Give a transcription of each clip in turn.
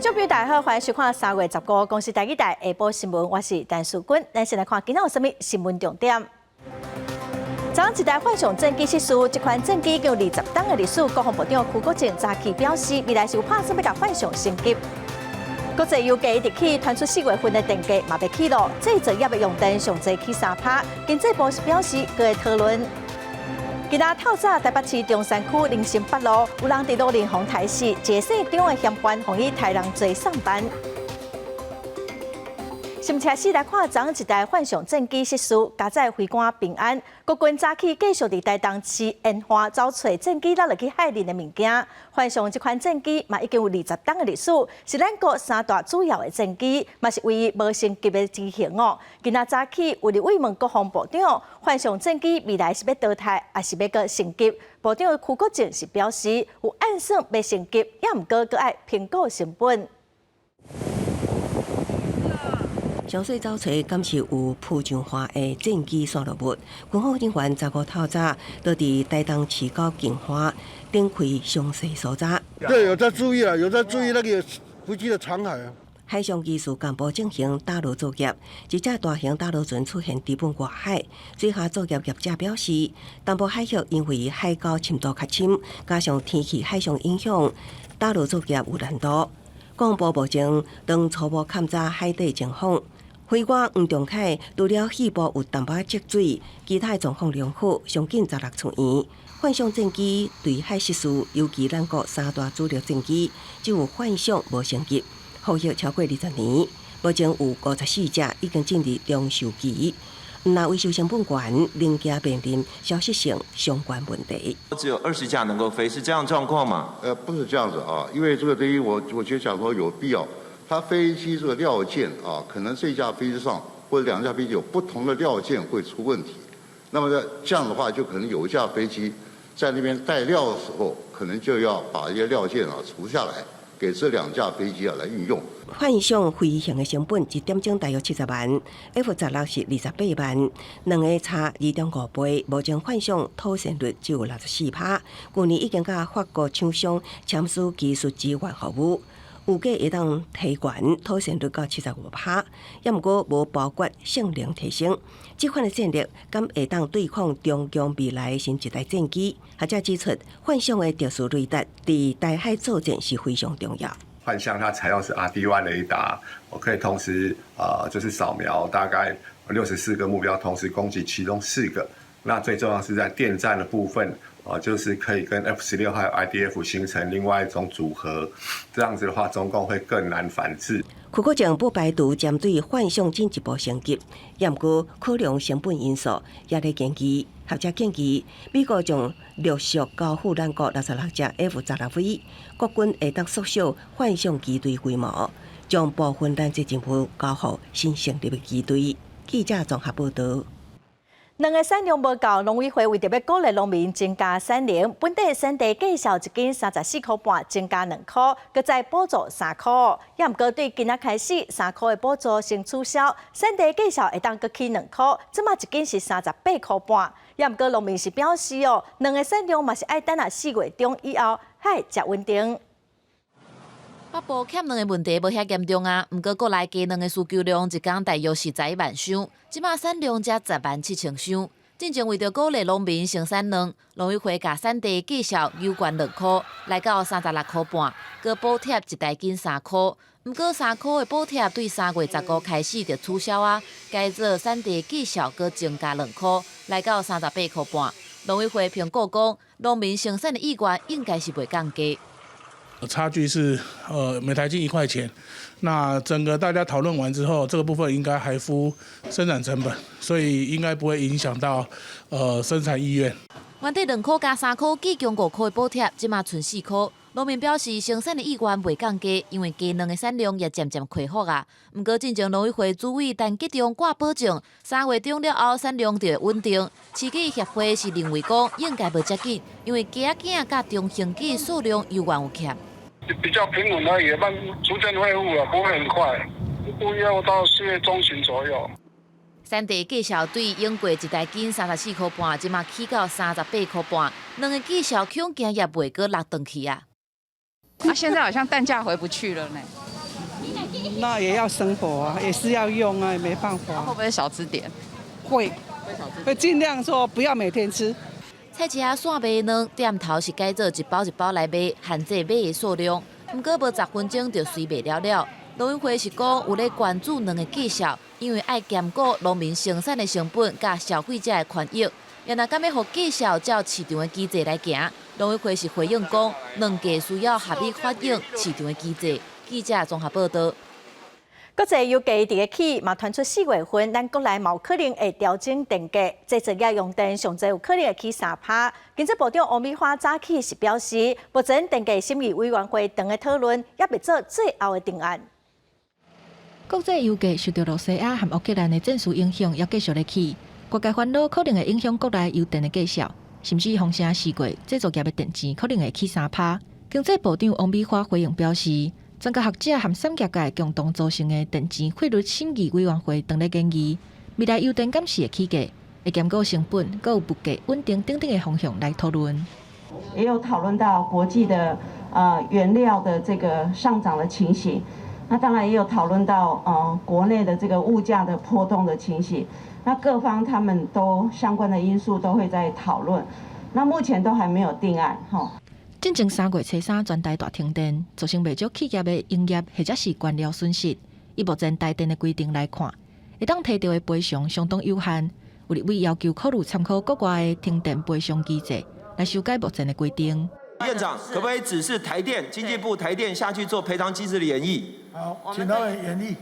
众朋友大家好，欢迎收看3月15日公司台语台下晡新闻，我是陈淑君。咱先来看今仔有啥物新闻重点。昨一台幻象战机失事，这款战机有20档的历史。国防部长邱国正早起表示，未来是有打算要甲幻象升级。国际油价一直起，传出4月份的电价嘛要起落，这作业的用电上最起3%。经济部是表示，佮会讨论。今仔透早，台北市中山区林森北路有人伫路连红台死，节省中的嫌犯防以台人做上班。新车市来看，昨一台幻象战机失事，加载飞官平安。国军早起继续伫台东市烟花找找战机落去海里的物件。幻象这款战机嘛已经有20档的历史，是咱国3大主要的战机，嘛是唯一无升级的机型哦。今仔早起为了慰问国防部长，幻象战机未来是要淘汰，还是要个升级？部长邱国正是表示，有按算要升级，也毋过佮爱评估成本。详细找找，敢是有铺上花的战机线路物。军方人员15透早都伫台东市高金花展开详细搜查。对，有在注意啊，有在注意那个飞机的残骸啊。海上技术干部进行打捞作业，一架大型打捞船出现伫本外海。水下作业业者表示，东部海域因为海高深度较深，加上天气海上影响，打捞作业有难度。国防部部长当初步勘查海底情况。飞官黄仲凯除了肺部有淡薄积水，其他状况良好，上紧16出院。幻象战机对海失事，尤其咱国3大主力战机，只有幻象无升级，服役超过20年。目前有54架已经进入中寿期。那维修成本高，零件面临消息性相关问题。只有20架能够飞，是这样状况吗？不是这样子啊，因为这个东西我觉得讲说有必要。它飞机这个料件啊，可能这架飞机上或者2架飞机有不同的料件会出问题。那么这样的话，就可能有一架飞机在那边带料的时候，可能就要把一些料件除下来，给这2架飞机来运用。幻象飞行的成本1点钟大约70万 ，F16是28万，两个差2.5倍。目前幻象套现率只有64%，去年已经甲法国厂商签署技术支援服务。预计会当提悬套现率到75%，也毋过无包括性能提升。这款的战略敢会当对抗中共未来的新一代战机？学者指出，幻象的特殊雷达伫台海作战是非常重要。幻象它采用是 RD1 雷达，我可以同时就是扫描大概64个目标，同时攻击其中4个。那最重要是在电站的部分。就是可以跟 F16还有 IDF 形成另外一种组合，这样子的话，中共会更难反制。邱国正不排除针对幻象进一步升级，也毋过考量成本因素，也在建议。学者建议，美国将陆续交付咱国66架 F16V， 国军会当缩小幻象机队规模，将部分咱这政府交付新成立的机队。记者综合报道。两个产量无够，农委会为着要鼓励农民增加产量，本地产地计数1斤34块半，增加2块，搁再补助3块。也毋过对今仔开始3块的补助先取消，产地计数会当搁起2块，即马1斤是38块半。也毋过农民是表示哦，两个产量嘛是爱等4月中以后才才稳定。北部欠卵的问题无遐严重啊，毋过国内鸡卵的需求量一天大约11万箱，即马产量才10万7千箱。进前为着鼓励农民生产卵，农委会甲产地计数有关2块，来到36块半，搁补贴一台斤3块。毋过3块的补贴对3月15开始就取消啊，改做产地计数搁增加2块，来到38块半。农委会评估讲，农民生产的意愿应该是袂降低。差距是每台斤1块钱，那整个大家讨论完之后，这个部分应该还付生产成本，所以应该不会影响到生产意愿。原地2块加3块，计共5块的补贴，即马剩4块。农民表示生产的意愿袂降低，因为鸡卵的产量也渐渐恢复啊。毋过进前农委会主委陈吉中挂保证，3月中了后产量就会稳定。饲鸡协会是认为讲应该袂遮紧，因为鸡仔囝甲中型鸡数量有缘有欠。比较平稳而已，慢逐渐恢复了，不会很快，估计要到4月中旬左右。产地计数对用过一台斤34块半，即马起到38块半，两个计数恐惊也袂过落转去啊。现在好像蛋价回不去了呢。那也要生活啊，也是要用啊，也没办法。会不会少吃点？会尽量说不要每天吃。菜市仔线卖卵，店头是改做一包一包来卖，限制买的数量。不过无10分钟就随卖了了。农委会是讲有咧关注卵的绩效，因为爱兼顾农民生产的成本甲消费者的权益。也若敢要互绩效照市场的机制来行，农委会是回应讲，卵价需要合理反映市场的机制。记者综合报道。国际油价伫个起，嘛传出4月份，咱国内嘛有可能会调整电价，这作业用电上侪有可能会起3%。经济部长王美花早起是表示，目前电价审议委员会长的讨论，也未做最后的定案。国际油价受到罗西亚和乌克兰的战事影响，也继续咧起。国家烦恼可能会影响国内油电的绩效，甚至风声4月制作业的电钱可能会起3%。经济部长王美花回应表示。专家学者和产业界共同组成的电钱汇率审议委员会当咧建议，未来油电监视的起价，会兼顾成本，还有物价稳定等等的方向来讨论。也有讨论到国际的原料的这个上涨的情形，那当然也有讨论到国内的这个物价的波动的情形。那各方他们都相关的因素都会在讨论，那目前都还没有定案哈。进前3月初3全台大停电，造成袂少企业的营业或者是官僚损失。以目前台电的规定来看，会当提到的赔偿相当有限。有立委要求考虑参考国外的停电赔偿机制，来修改目前的规定。院长可不可以指示台电、经济部台电下去做赔偿机制的演绎？好，请他们演绎。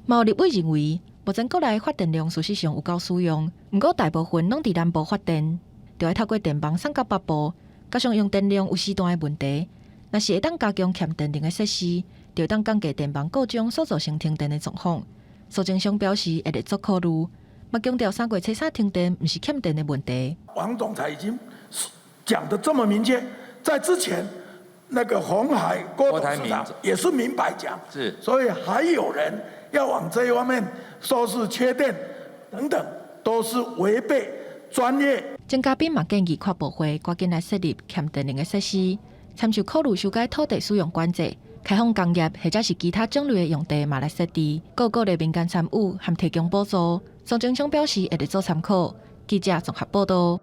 嘛有立委认为，目前国内发电量事实上有够使用，不过大部分拢伫南部发电，就要透过电网送到北部。加上用电量有时段的问题，若是会当加强欠电能的设施，就会当降低电网故障所造成停电的状况。苏贞昌表示会列作考虑，嘛强调3月初3停电不是欠电的问题。王总裁已经讲得这么明确，在之前那个鸿海郭董事长也是明白讲，是，所以还有人要往这一方面说是缺电等等，都是违背专业。郑嘉宾嘛建议跨部会赶紧来设立欠电能的设施，参照考虑修改土地使用管制，开放工业或者是其他种类的用地嘛来设置，鼓励民间参与和提供补助。苏贞昌表示会来做参考。记者综合报道。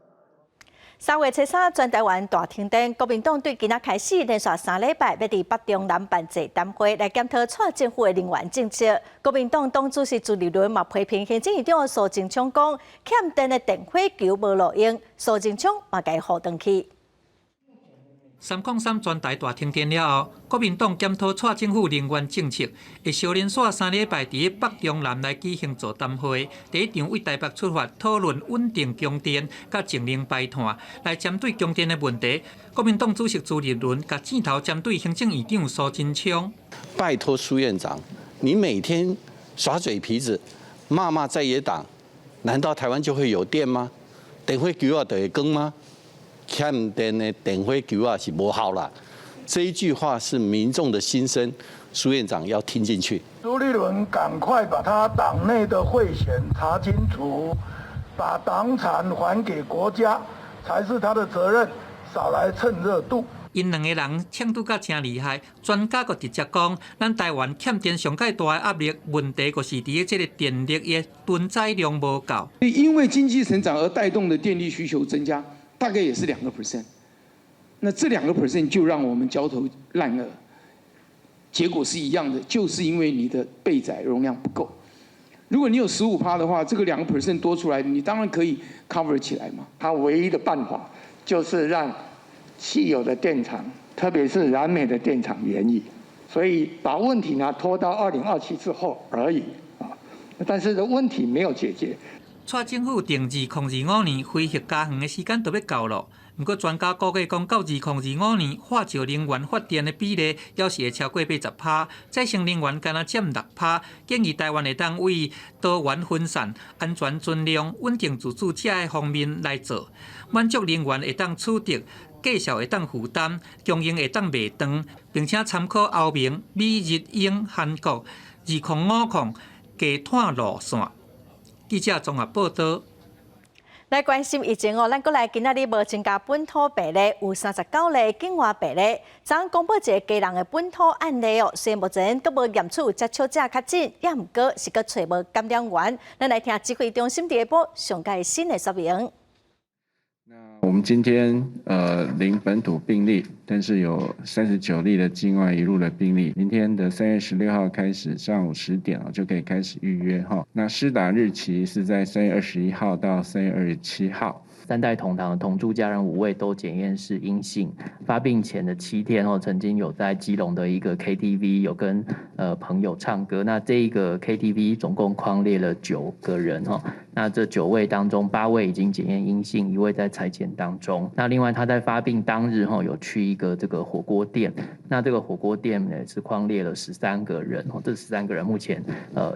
3月初3，全台湾大停电，国民党对今仔开始连续3礼拜要伫北中南办座谈会来检讨蔡政府的能源政策。国民党党主席朱立伦嘛批评行政院长苏贞昌讲欠电的电火球无路用，苏贞昌嘛该护回去。303全台大停电了后，国民党检讨蔡政府能源政策，会小连续3礼拜伫北中南来举行座谈会。第一场为台北出发，讨论稳定供电、甲净零排碳，来针对供电的问题。国民党主席朱立伦甲箭头针对行政院长苏贞昌。拜托苏院长，你每天耍嘴皮子，骂在野党，难道台湾就会有电吗？电火球啊，就会更吗？欠电的电火球啊是无效啦，这一句话是民众的心声，苏院长要听进去。朱立伦赶快把他党内的贿选查清楚，把党产还给国家才是他的责任，少来蹭热度。因两个人呛拄甲真厉害，专家阁直接讲，咱台湾欠电上界大的压力问题，就是伫这个电力的分载量无够。因为经济成长而带动的电力需求增加。大概也是2%，那这2%就让我们焦头烂额，结果是一样的，就是因为你的备载容量不够。如果你有15%的话，这个2% 多出来，你当然可以 cover 起来嘛。它唯一的办法就是让既有的电厂，特别是燃煤的电厂延役，所以把问题呢拖到2027之后而已啊。但是问题没有解决。蔡政府定2025年恢复加长的时间都要到了，不过专家估计讲到2025年化石能源发电的比例要是会超过80%，再生能源敢若占6%。建议台湾会当为多元分散、安全存量、稳定自主这个方面来做，满足能源会当取得、绩效会当负担、供应会当袂长，并且参考欧盟、美、日、英、韩国2050加碳路线。记者综合报道。来关心疫情咱过来今仔日无增加本土病例，有39例境外病例。昨公布一个家人的本土案例虽然目前阁无验出接触者确诊，也毋过是阁找无感染源。咱来听指挥中心第一波上届新的说明。我们今天零本土病例，但是有39例的境外移入的病例。明天的3月16号开始，上午10点就可以开始预约哈。那施打日期是在3月21号到3月27号。3代同堂的同住家人5位都检验是阴性，发病前的7天曾经有在基隆的一个 KTV 有跟朋友唱歌，那这一个 KTV 总共匡列了9个人那这9位当中8位已经检验阴性，1位在采检当中。那另外他在发病当日有去一个这个火锅店，那这个火锅店呢是匡列了13个人这13个人目前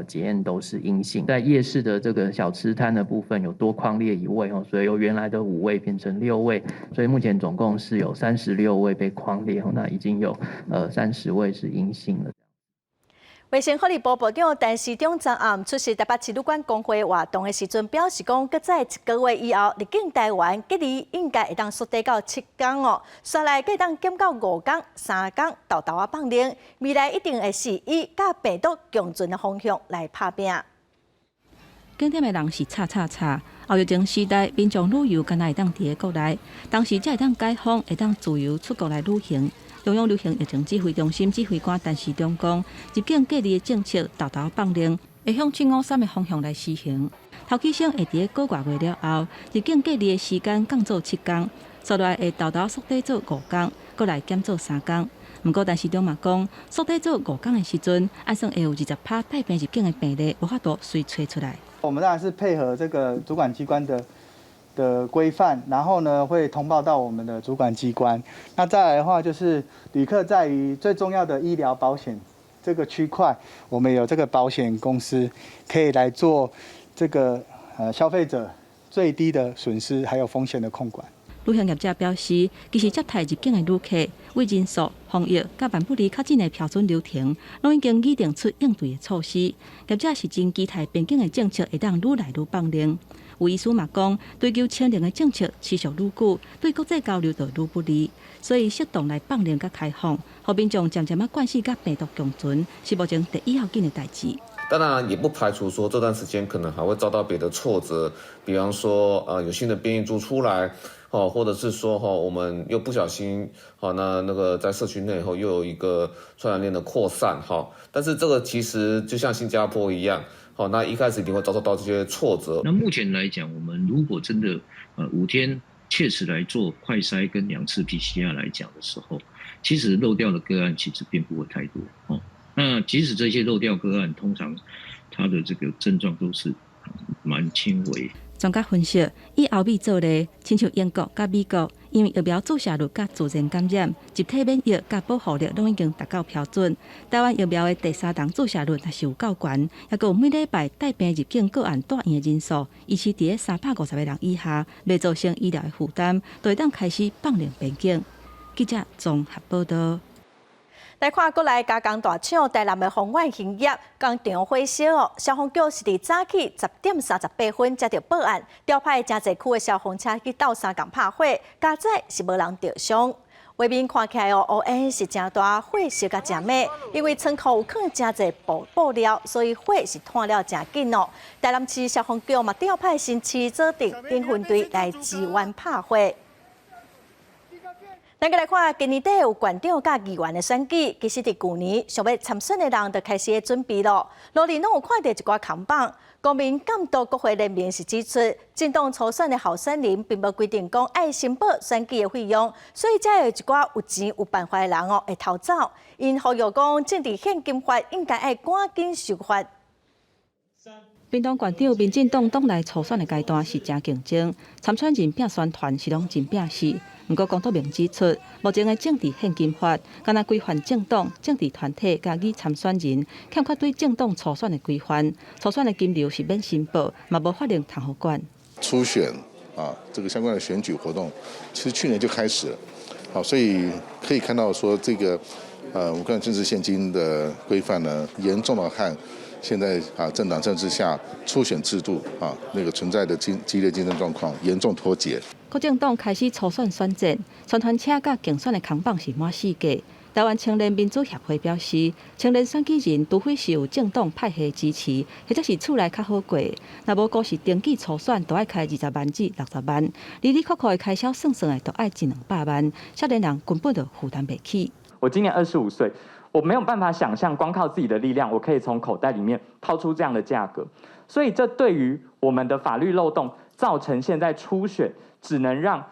检验都是阴性。在夜市的这个小吃摊的部分有多匡列1位所以由原来的5位变成6位，所以目前总共是有36位被匡列那已经有30位是阴性了。卫生福利部部长陈时中昨暗出席台北市旅馆工会活动的时阵，表示讲，搁在1个月以后，入境台湾隔离应该会当缩短到7天刷来可以当减到5天、3天，豆豆放冷。未来一定会是以甲病毒共存的方向来拍拼。景点的人是后疫情时代，民众旅游敢若会当伫个国内，当时才会当解封，会当自由出国来旅行。中央流行疫情指挥中心指挥官陈时中讲，入境隔离的政策豆豆放冷，会向753的方向来施行。头起先会伫个个月了后，入境隔离的时间降做7天，刷来会豆豆缩短做5天，搁来减做3天。不过，陈时中嘛讲，缩短做5天的时阵，按算会有20%带病入境的病例无法度随找出来。我们当然是配合这个主管机关的规范，然后呢会通报到我们的主管机关。那再来的话，就是旅客在于最重要的医疗保险这个区块，我们有这个保险公司可以来做这个消费者最低的损失还有风险的控管。旅行业者表示，其实接待入境的旅客，为人数、防疫、甲万不离较紧的标准流程，拢已经拟定出应对的措施。业者是真期待边境的政策会当愈来愈放冷。有医师嘛讲，追求清零的政策持续愈久，对国际交流就愈不利，所以适当来放冷甲开放，互民众渐渐惯习甲病毒共存，是目前第一要紧的代志。当然也不排除说这段时间可能还会遭到别的挫折，比方说有新的变异株出来，或者是说我们又不小心那个在社区内又有一个传染链的扩散但是这个其实就像新加坡一样，那一开始一定会遭受到这些挫折。那目前来讲，我们如果真的5天切实来做快筛跟2次 PCR 来讲的时候，其实漏掉的个案其实并不会太多那即使这些漏掉个案，通常它的这个症状都是蛮轻微。专家分析，以欧美做例，亲像英国甲美国，因为疫苗注射率甲自然感染、集体免疫甲保护力拢已经达到标准。台湾疫苗的第3档注射率也是有够悬，也有每礼拜带病入境个案住院的人数，维持伫350个人以下，未造成医疗的负担，就会当开始放冷边境。记者综合报道。来看过来加工大厂台南的防外行业工厂火烧消防局是伫早起10点38分接到报案，调派真侪区的消防车去斗相共拍火，加载是无人着伤。外面看起来乌烟是真大，火烧甲真猛，因为仓库有放真侪布料，所以火是炭了真紧台南市消防局嘛调派新市组定分队来支援拍火。咱来看，今年底有县长甲议员的选举，其实伫去年想要参选的人就开始准备咯。路里拢有看到一寡扛棒，公民监督国会人民是指出，政党初选的候选人并无规定讲爱申报选举的费用，所以才有一寡有钱有办法的人会逃走。因呼吁讲，政治献金法应该爱赶紧修法。屏东县长民进党党内初选的阶段是真竞争，参选人拼宣传是拢真拼死。不过，江督明指出，目前的政治献金法，敢若规范政党、政治团体甲以参选人，欠缺对政党初选的规范。初选的金流是免申报，嘛无法令通好管。初选这个相关的选举活动，其实去年就开始了。好，所以可以看到说这个我看政治现金的规范呢，严重的和现在政党政治下初选制度那个存在的激烈竞争状况严重脱节。各政党开始初选选战，宣传车甲竞选的扛棒是满世界。台湾青年民主协会表示，青年选举人除非是有政党派系支持，或者是厝内较好过，若无故是登记初选，都要开20万至60万，里里扣扣的开销算算的，都要100-200万，少年人根本就负担不起。我今年25岁，我没有办法想象，光靠自己的力量，我可以从口袋里面掏出这样的价格，所以这对于我们的法律漏洞，造成现在初选只能让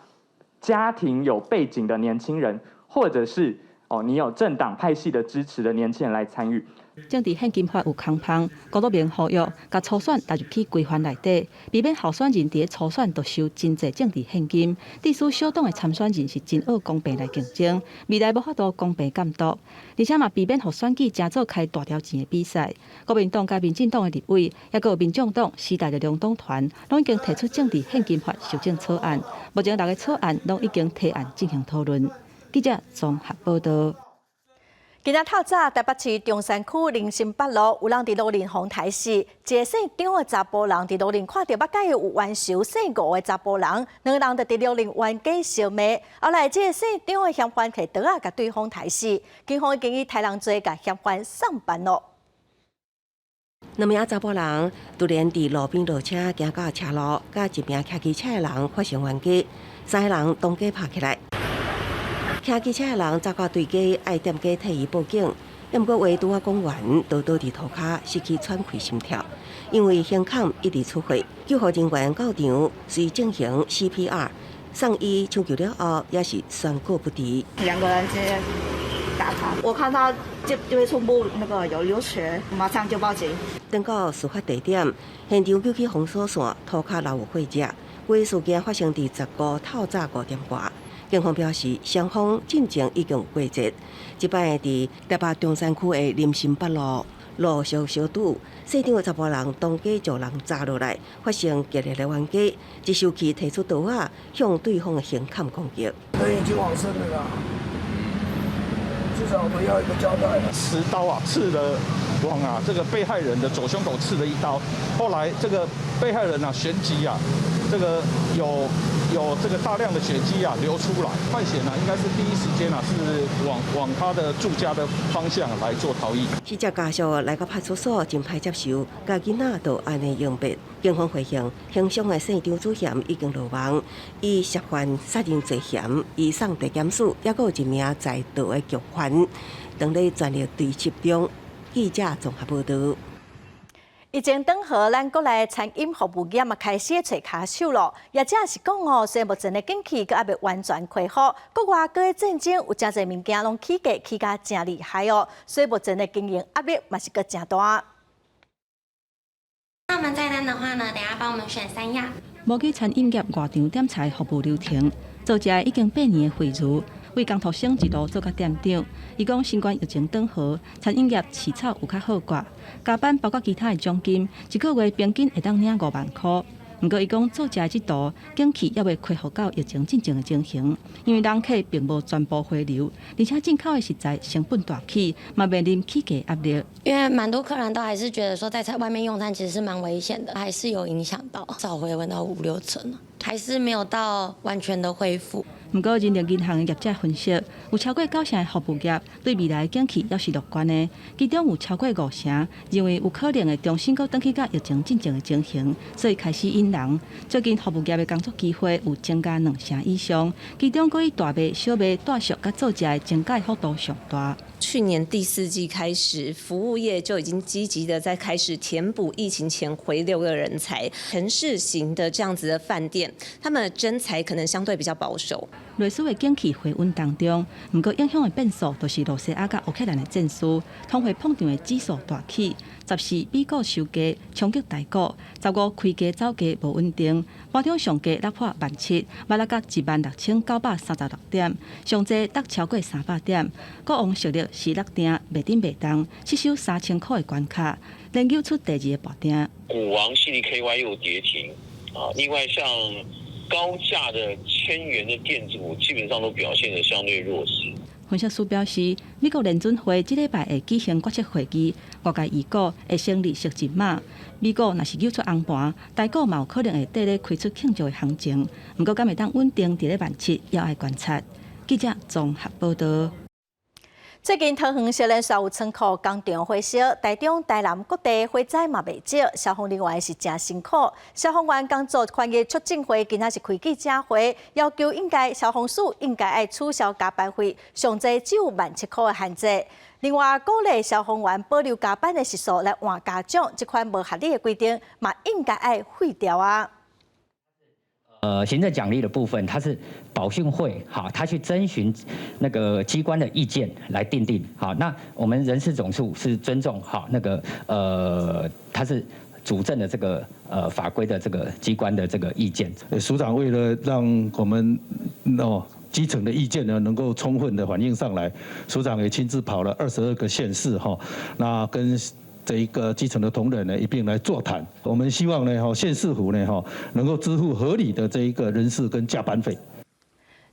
家庭有背景的年轻人，或者是你有政党派系的支持的年轻人来参与。政治现金法有空棒，高度明呼吁，把初选纳入去规范内底，避免候选人伫初选就收真侪政治现金，致使小党的参选人是真恶公平来竞争，未来无法度公平监督，而且嘛避免互选举真做开大条钱的比赛。国民党甲民进党的立委，也有民众党、时代力量党团，拢已经提出政治现金法修正草案，目前6个草案拢已经提案进行讨论。记者综合报道。今仔透早，台北市中山区林森北路有人伫路边红台时，一个姓张的查甫人伫路边看到目介有冤仇姓吴的查甫人，两个人就伫路边冤家相骂。后来，这个姓张的嫌犯摕刀甲对方抬死，警方已经以杀人罪甲嫌犯送办咯。两名查甫人突然伫路边落车，行到车路，甲一名骑机车的人发生冤家，3个人当街拍起来。骑机车的人走到对家，爱踮街替伊报警，不过话拄啊讲完，倒伫涂骹，失去喘气心跳，因为胸坎一直出血。救护人员到场，随进行 CPR， 送医抢救了后，也是宣告不治。2个人直接打他，我看他这边胸部那个有流血，马上就报警。等到事发地点，现场救起封锁线，涂骹留有血迹。该事件发生伫19透早5点外。警方表示，双方进程已经过节，即摆伫台北中山区的林森北路路上小堵，姓张的查甫人当街将人砸落来，发生激烈的冤家，一手气提出刀啊，向对方的胸坎攻击。人已经往生了啦，至少我们要一个交代。持刀刺了往这个被害人的左胸口刺了1刀，后来这个被害人旋即这个有这个大量的血迹流出来，犯嫌应该是第一时间是往他的住家的方向来做逃逸。死者家属来到派出所真歹接受，家囡仔就安尼永别。警方回应，轻伤的姓张主嫌已经落网，以涉犯杀人罪嫌移送地检署，也有一名在逃的局犯，当咧全力追缉中。记者综合报道。疫情等候，咱国内餐饮服务业开始找卡手咯。也正是讲虽然目前的景气阁还未完全恢复，国外各个战争有真侪物件拢起价起甲真厉害哦，所以目前的经营压力嘛是阁真大。那我们菜单的话呢，等下帮我们选3样。无记餐饮业外场点菜服务流程，做食已经8年的慧茹。为工作省一路做到店长，伊讲新冠疫情等候，餐饮业市场有较好挂，加班包括其他的奖金，一个月平均会当领5万块。不过伊讲做食这道景气也未恢复到疫情进前的情形，因为人客并无全部回流，而且进口的食材成本大起，嘛面临起价压力。因为蛮多客人都还是觉得说在外面用餐其实是蛮危险的，还是有影响到，少回温到5-6成，还是没有到完全的恢复。不过，人力银行的业者分析，有超过9成的服务业对未来景气也是乐观的，其中有超过5成认为有可能会重新搁转去到疫情进前的情形，所以开始引人。最近服务业的工作机会有增加2成以上，其中搁以大卖、小卖、大俗甲做食的增加幅度上大。去年第4季开始，服务业就已经积极的在开始填补疫情前回流的人才。城市型的这样子的饭店，他们的征才可能相对比较保守。类似的景气回温当中，不过影响的变数就是罗西亚甲乌克兰的战事，通货膨胀的指数大起。14美股收价冲击台股，15开价走价无稳定，盘中上价突破17000，买了到16936点，上济达超过300点。国王实力是落定袂顶袂动，失守3000块的关卡，连揪出第2个爆点。股王 CDKY 又跌停另外像高价的1000元的电子股，基本上都表现得相对弱势。分析师表示，美国联准会即礼拜会举行决策会议，外界预估会成立实质码。美股若是扭出红盘，台股嘛有可能会缀咧开出庆祝的行情。不过，敢会当稳定伫咧万七，要爱观察。记者综合报道。最近桃园小人沙有仓库工厂火烧，台中、台南各地火灾嘛未少，消防人员是真辛苦。消防员工作权益促进会今仔是开记者会，要求消防署应该爱取消加班费，上最只有1700块的限制。另外，鼓励消防员保留加班的时数来换嘉奖，这款无合理的规定嘛应该爱废掉啊。行政奖励的部分，它是保训会他去征询那个机关的意见来定定那我们人事总处是尊重它是主政的这个法规的这个机关的这个意见。署长为了让我们基层的意见呢能够充分的反映上来，署长也亲自跑了22个县市那跟这一个基层的同仁呢一并来座谈。我们希望呢县市府呢能够支付合理的这一个人事跟加班费。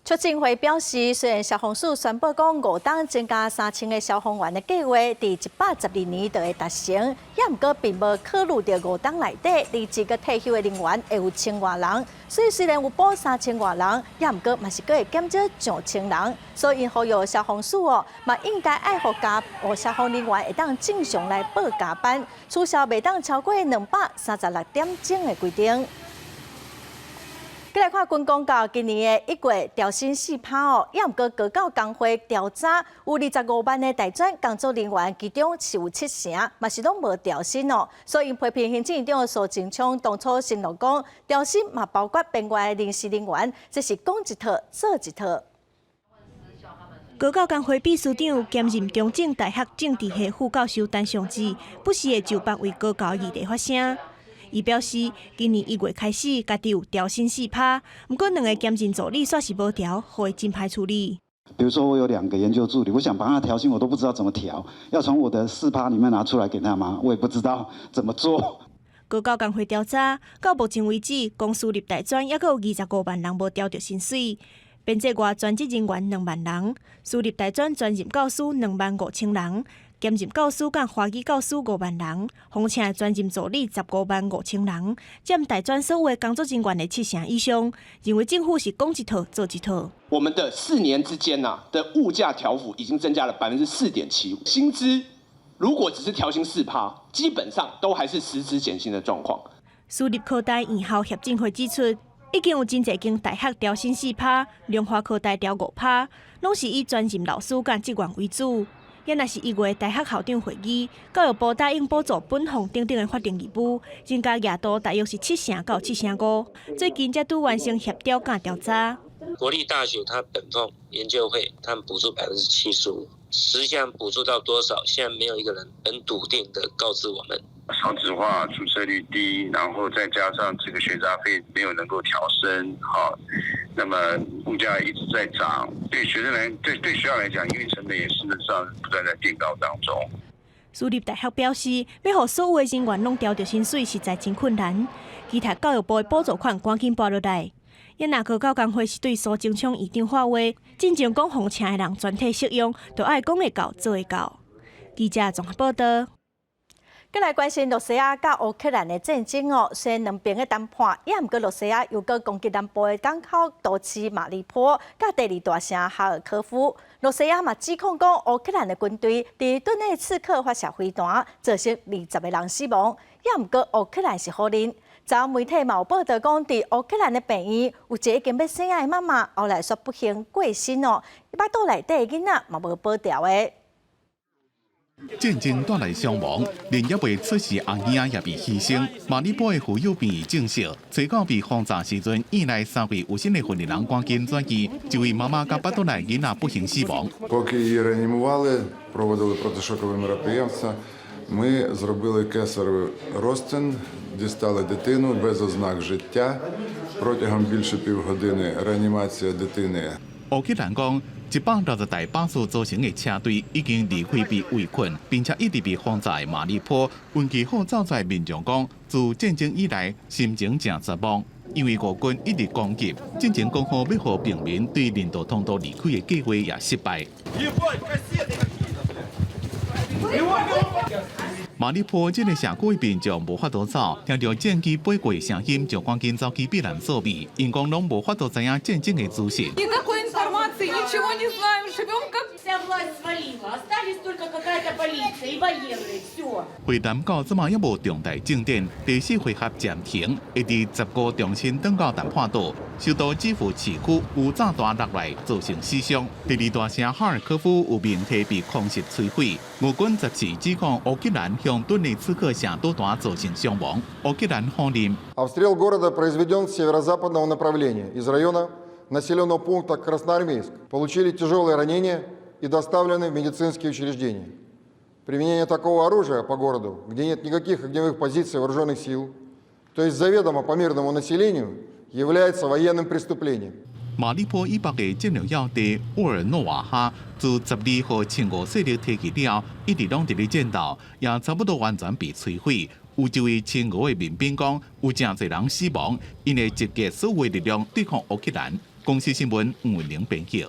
促进会表示，虽然消防署宣布讲5档增加3000个消防员的计划，伫112年就会达成，也毋过并无考虑到5档内底离职个退休的人员会有1000多人，所以虽然有补3000多人，也毋过嘛是会减少2000人，所以呼吁消防署嘛应该爱互消防人员会当正常来报加班，取消袂当超过236点钟的规定。再来看军公告，今年的1月调薪4%也毋过高教工会调查有25万的大专工作人员，其中是有7成嘛是拢无调薪所以批评行政院长苏贞昌当初承诺讲调薪嘛包括边外的临时人员，这是讲一套做一套。高教工会秘书长兼任中正大学政治系副教授陈尚志不时会就办为高教议题发声。伊表示，今年1月开始，家己有调薪4%，不过2个兼任助理煞是无调，会真歹处理。比如说，我有2个研究助理，我想帮他调薪，我都不知道怎么调，要从我的4%里面拿出来给他吗？我也不知道怎么做。高教工会调查，到目前为止，公私立大专还阁有25万人无调到薪水，编制外专职人员2万人，私立大专专任教师25000人。兼任教师甲华语教师5万人，风请专任助理155000人，占大专所有的工作人员的7成以上。认为政府是讲一套做一套。我们的4年之间的物价调幅已经增加了4.75%，薪资如果只是调薪4%，基本上都还是实质减薪的状况。私立科大院校协进会指出，已经有真侪间大学调薪4%，量化科大调5%，拢是以专任老师甲职员为主。也若是1月大学校长会议，教育部答应补助本项等等的法定义务，增加额度大约是7成到7成5。最近才拄完成协调甲调查。国立大学它本俸研究会，他们补助75%，实际上补助到多少，现在没有一个人很笃定的告知我们。少子化、出生率低，然后再加上这个学杂费没有能够调升，那么物价一直在涨，对学生对学校来讲，营运成本也事实上不断在垫高当中。私立大学表示，要让所有的人员拢调到薪水实在真困难，期待教育部的补助款赶紧拨落来。也若高教工会是对苏贞昌议长话话，真正讲风请的人全体适用，就爱讲会到做会到。记者综合报道。再来关心罗西亚甲乌克兰的战争虽然两边的谈判，也毋过罗西亚又搁攻击南部的港口都市马里坡，甲第2大城哈尔科夫。罗西亚嘛指控讲乌克兰的军队伫顿内刺克发射飞弹，造成20个人死亡，也毋过乌克兰是否认。早媒体嘛有报道讲，伫乌克兰的病院有一个已经要生的妈妈，后来说不幸过身伊巴肚内底的囡仔嘛无保掉的。战争带来伤亡，连也未出世阿兄也被牺牲。马里波的妇幼病院证实，最早被轰炸时阵，院内3位有心的训练人赶紧转移，一位妈妈甲巴肚内囡仔不幸死亡。Поки її реанімували, проводили протишокові мероприємства, ми зробили кесаревий розтин, дістали дитину без ознак життя. Протягом більше півгодини реанімація дитини. 乌克兰讲，160台巴士组成的车队已经离开被围困，并且一直被轰炸的马里坡。运气好走出来民众讲，自战争以来心情真失望。因为俄军一直攻击，进前讲好要互平民对人道通道离开的计划也失败。马里坡这个社区民众无法度走，听到战机飞过的声音，就赶紧走去避难所避，因讲拢无法度知影战争的资讯。Ничего не знаем, живем как вся власть свалила. Остались только какая-то полиция и военные, все. 会谈到即马也无重大进展，第4回合暂停，一直15重新登到谈判桌。首都基辅市区有炸弹落来，造成死伤。第2大城哈尔科夫有面体被空袭摧毁。俄军10次指控乌克兰向顿内茨克城导弹造成伤亡，乌克兰否认。Обстрел города произведен с северо-западного направления, из района населенного пункта Красноармейск. Получили тяжелые ранения и доставлены в медицинские учреждения. Применение такого оружия по городу, где нет никаких огневых позиций вооруженных сил, то есть заведомо по мирному населению, является военным преступлением. 马里坡以北的战略要地沃尔诺瓦哈，自12号亲俄势力提起了，一直拢伫咧战斗，也差不多完全被摧毁。有一位亲俄的民兵讲，有真侪人死亡，因为集结所有力量对抗乌克兰。公司新闻吴文玲编辑。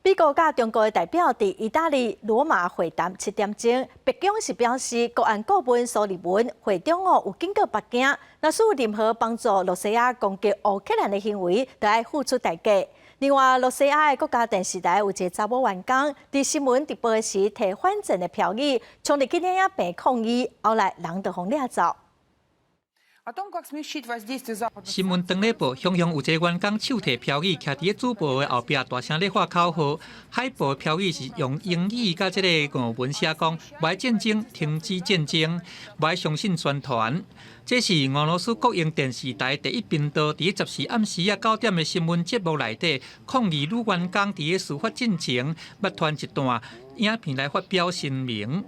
美国甲中国的代表伫意大利罗马会谈7点钟，白宫是表示，国安顾问苏利文会中有警告北京，若是有任何帮助罗西亚攻击乌克兰的行为，就要付出代价。另外，罗西亚的国家电视台有一个查某员工，伫新闻直播时摕反正的标语，冲入去领仔病抗议，后来人就互掠走。新闻登咧报，雄雄有一个员工手提标语，徛伫主播的后壁，大声咧喊口号。海报标语是用英语甲即个俄文写讲：不战争，停止战争；不相信宣传。这是俄罗斯国营电视台第1频道伫14暗时9点的新闻节目内底，抗议女员工伫司法进程捌传一段影片来发表声明。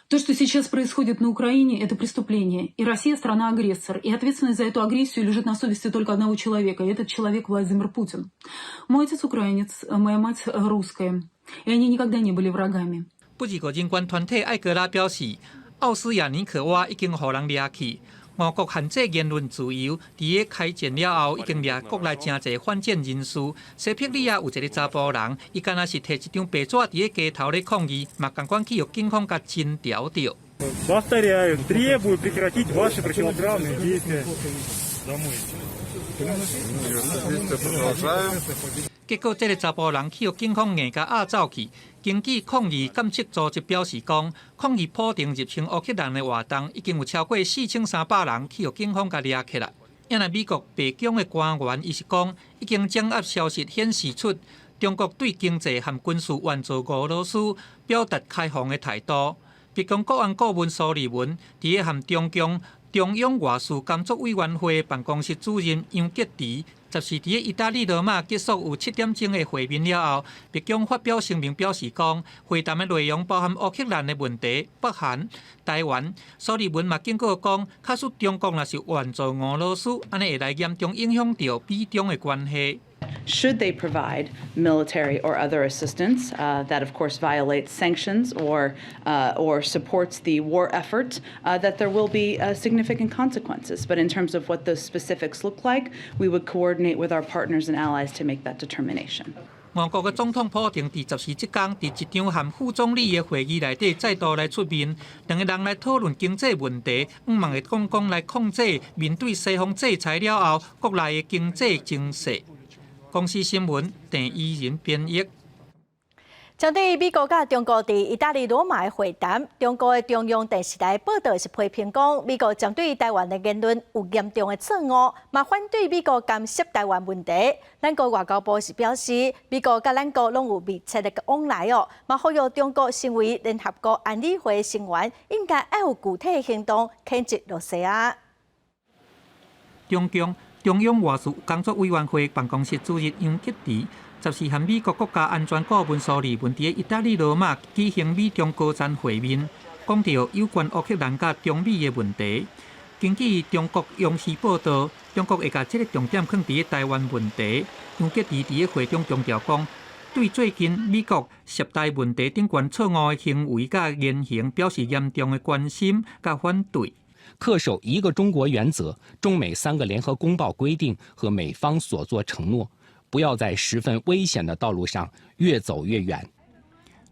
То, что сейчас происходит на Украине, это преступление. И Россия страна-агрессор. И ответственность за эту агрессию лежит на совести только одного человека. И этот человек Владимир Путин. Мой отец украинец, моя мать русская. И они никогда не были врагами. 不治国人权团体艾格拉表示，奥斯亚尼可娃已经互人掠去。俄国限制言论自由，伫个开战了后，已经掠国内真侪反战人士。西伯利亚有一个查甫人，伊敢若是摕一张白纸伫个街头咧抗议，嘛共款去予警方甲真调着。Повторяю, требую прекратить ваши противоправные действия. Продолжаем. 结果，这个查甫人去予警方硬甲压走去。经济抗议监测组织表示讲，抗议普丁入侵乌克兰的活动已经有超过4300人去予警方甲掠起来。因为美国白宫的官员伊是讲，已经掌握消息显示出中国对经济和军事援助俄罗斯表达开放的态度。白宫国安顾问苏利文伫个和中共中央外事工作委员会办公室主任杨洁篪14伫意大利罗马结束有7点钟的会面了后，白宫发表声明表示讲，会谈的内容包含乌克兰的问题、北韩、台湾。苏利文嘛警告讲，假使中国若是援助俄罗斯，安尼会来严重影响到美中的关系。Should they provide military or other assistance that, of course, violates sanctions or supports the war effort, that there will be significant consequences. But in terms of what those specifics look like, we would coordinate with our partners and allies to make that determination. 俄国嘅总统普京伫14即天伫一场和副总理嘅会议内底再度来出面，两个人来讨论经济问题，望会讲来控制面对西方制裁了后国内嘅经济形势。公司新闻郑依仁编译。针对美国甲中国伫意大利罗马的会谈，中国的中央电视台报道是批评讲，美国针对台湾的言论有严重的错误，嘛反对美国干涉台湾问题。咱国外交部是表示，美国甲咱国拢有密切的往来哦，嘛呼吁中国身为联合国安理会成员，应该要有具体的行动谴责罗西亚。中央外事工作委员会办公室主任杨洁篪14和美国国家安全顾问苏利文伫意大利罗马举行美中高层会面，讲到有关乌克兰甲中美的问题。根据中国央视报道，中国会把这个重点放伫台湾问题。杨洁篪伫会中强调讲，对最近美国涉台问题顶悬错误的行为甲言行表示严重的关心甲反对。恪守一个中国原则、中美3个联合公报规定和美方所作承诺，不要在十分危险的道路上越走越远。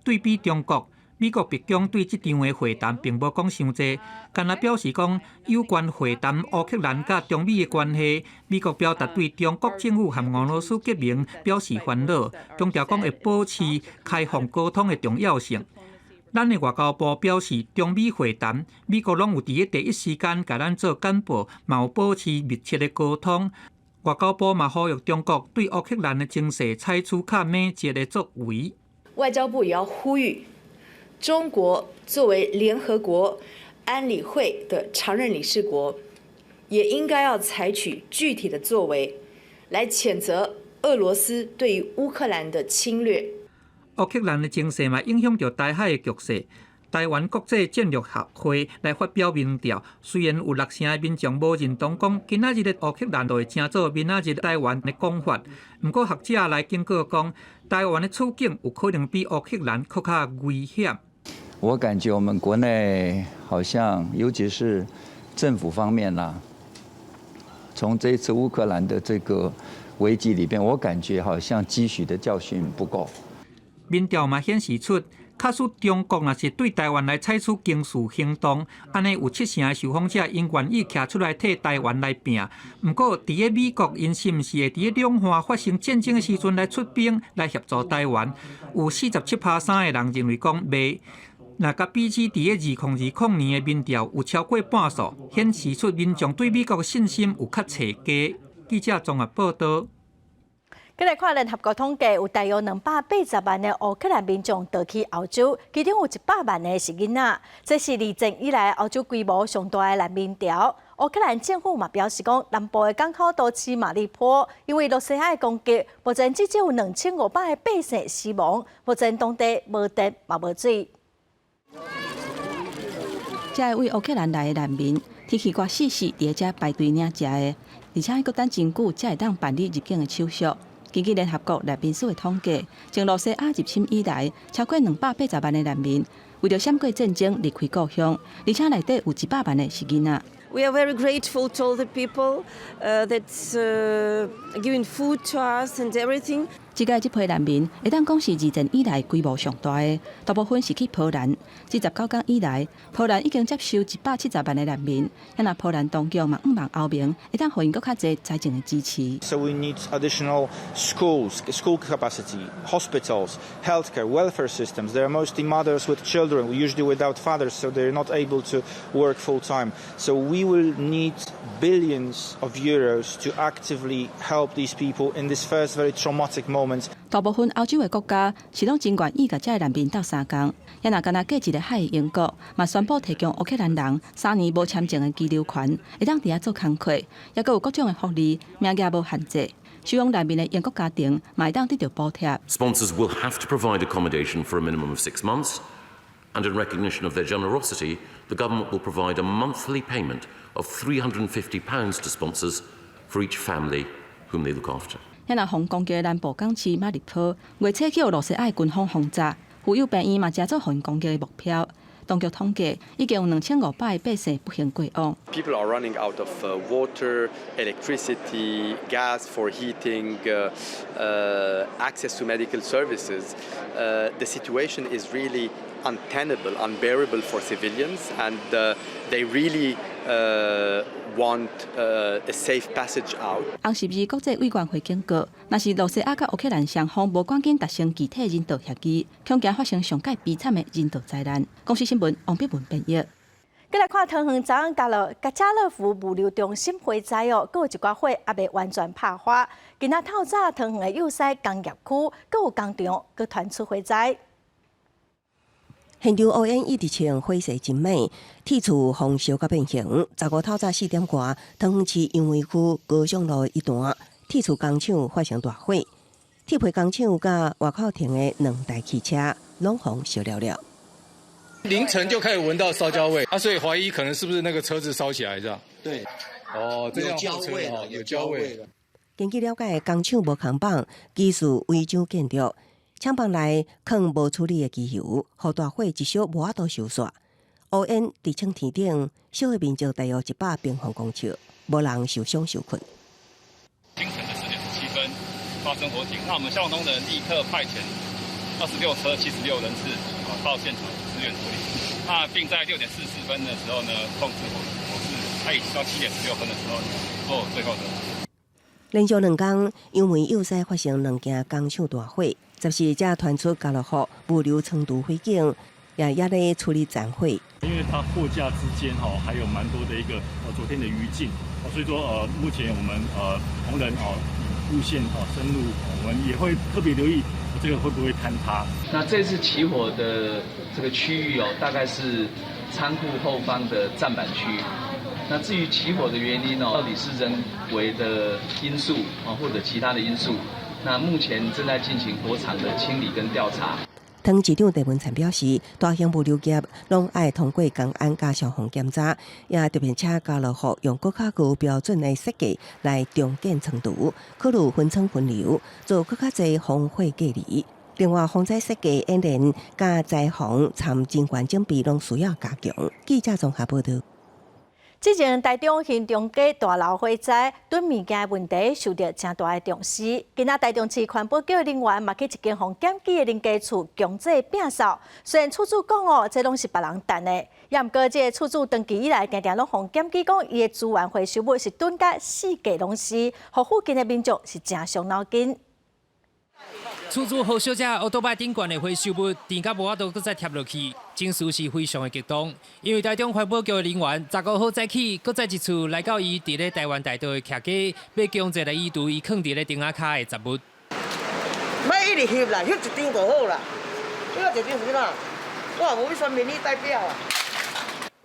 对比中国，美国白宫对这场的会谈并无讲伤济，干那表示讲有关会谈乌克兰甲中美的关系，美国表达对中国政府和俄罗斯革命表示烦恼，强调讲会保持开放沟通的重要性。咱的外交部表示，中美会谈，美国拢有伫第一时间甲咱做简报，嘛有保持密切的沟通。外交部嘛呼吁中国对乌克兰的情势采取较敏捷的作为。外交部也要呼吁，中国作为联合国安理会的常任理事国，也应该要采取具体的作为，来谴责俄罗斯对于乌克兰的侵略。乌克兰的情势嘛，影响到台海的局势。台湾国际战略学会来发表民调，虽然有6成的民众无认同讲今仔日的乌克兰就会称作明仔日台湾的讲法，不过学者来警告讲，台湾的处境有可能比乌克兰更加危险。我感觉我们国内好像，尤其是政府方面啦，从这一次乌克兰的这个危机里边，我感觉好像汲取的教训不够。民调嘛显示出，假使中国若是对台湾来采取军事行动，安尼有7成的受访者因愿意徛出来替台湾来拼。不过，伫个美国，因是毋是会伫个两岸发生战争的时阵来出兵来协助台湾？有47%的人认为讲袂。那甲比起伫个2020年的民调，有超过半数显示出民众对美国的信心有较差低。记者综合报道。再来看联合国统计，有大约280万的乌克兰民众逃去欧洲，其中有100万的是囡仔。这是二战以来欧洲规模上大的难民潮。乌克兰政府嘛表示讲，南部的港口都市马利坡因为罗西亚的攻击，目前至少有2500的百姓死亡，目前当地无电嘛无水。这位乌克兰来的难民，天气热死伫咧遮排队领食的，而且搁等真久才会当办理入境的手续。根据联合国难民署的统计，从罗西亚入侵以来，超过280万的难民为着闪过战争离开故乡，而且内底有100万的是囡仔。We are very grateful to all the people that's giving food to us and everything. 这个这批难民会当讲是二战以来规模上大的，大部分是去波兰。自19天以来，波兰已经接收170万的难民，那波兰当局嘛望欧盟会当互因搁较侪财政的支持。So we need additional schools, school capacity, hospitals, healthcare, welfare systems. They are mostly mothers with children, usually without fathers, so they're not able to work full time. So we will need billions of euros to actively help these people in this first very traumatic moment. 大部分欧洲的国家是拢真愿意甲这难民斗3工，也若敢若过一个海的英国，嘛宣布提供乌克兰人3年无签证的居留权，会当伫遐做工课，也阁有各种的福利，名额无限制。收容难民的英国家庭嘛会当得到补贴。Sponsors will have to provide accommodation for a minimum of 6 months, and in recognition of their generosity, the government will provide a monthly payment of £350 to sponsors for each family whom they look after. 也若防攻击的南部港市马利坡，月初去俄罗斯的军方轰炸，妇幼病院嘛加做防攻击的目标。当局统计，已经有2500个百姓不幸过往。People are running out of water, electricity, gas for heating, access to medical services. The situation is really untenable, unbearable for civilians, and they really want a safe passage out. 红十字国际委员会警告，若是罗西亚甲乌克兰双方无赶紧达成具体人道协议，恐惊发生上界悲惨的人道灾难。公司新闻王碧文编译。再来看桃园昨晚家乐福物流中心火灾哦，阁有一寡火还未完全拍花。今仔透早桃园的右西工业区，阁有工厂阁传出火灾。现场乌烟一直青，火势真美，铁柱风烧甲变形。15透早4点外，桃园市永惠区高尚路一段铁柱工厂发生大火，铁皮工厂甲外口停的2台汽车拢红烧了了。凌晨就开始闻到烧焦味啊，所以怀疑可能是不是那个车子烧起来这样？对，哦，这样焦味哦，有焦味。根据了解，工厂无扛棒，技术违章建筑。厂房内放无处理的机油，互大火至少无法度收煞。乌烟伫青天顶，小的民众大约100平方公尺，无人受伤受困。清晨的4点17分发生火警，那我们消防同仁立刻派遣26车76人次到现场支援处理。那并在6点44分的时候呢，控制火势，它一直到7点16分的时候做最后的。连续2天，因为右西发生2件工厂大火，14才传出家乐福物流长途火警，也咧处理残火。因为它货架之间还有蛮多的一个昨天的余烬，所以说目前我们同仁路线深入，我们也会特别留意这个会不会坍塌。那这次起火的这个区域大概是仓库后方的站板区。那至于起火的原因到底是人为的因素或者其他的因素，那目前正在进行火场的清理跟调查。汤市长郑文灿表示，大型物流业拢爱通过公安加消防检查，也特别请家乐福用更加高标准的设计来重建程度，考虑分层分流，做更加侪防火隔离。另外，防灾设计演练加灾防参人员整备拢需要加强。记者综合报道。之前台中县中街大楼火灾，囤物件的问题受到正大的重视。今仔台中市环保局人员嘛去一间防检举的邻家厝强制摒扫。虽然厝主讲这拢是别人担的，也毋过这个厝主长期以来常常拢防检举讲伊的资源回收物是囤甲四界拢是，互附近的民众是真伤脑筋。厝主何小姐乌多摆顶悬的回收物，填甲无法度搁再贴落去，情绪是非常的激动。因为台中环保局的人员15号早起，搁再一次来到伊伫咧台湾大道的徛街，要强制来移除伊放伫咧顶仔骹的杂物。莫一直翕啦，翕一张就好啦。翕一张是哪？我也无去选民意代表啊。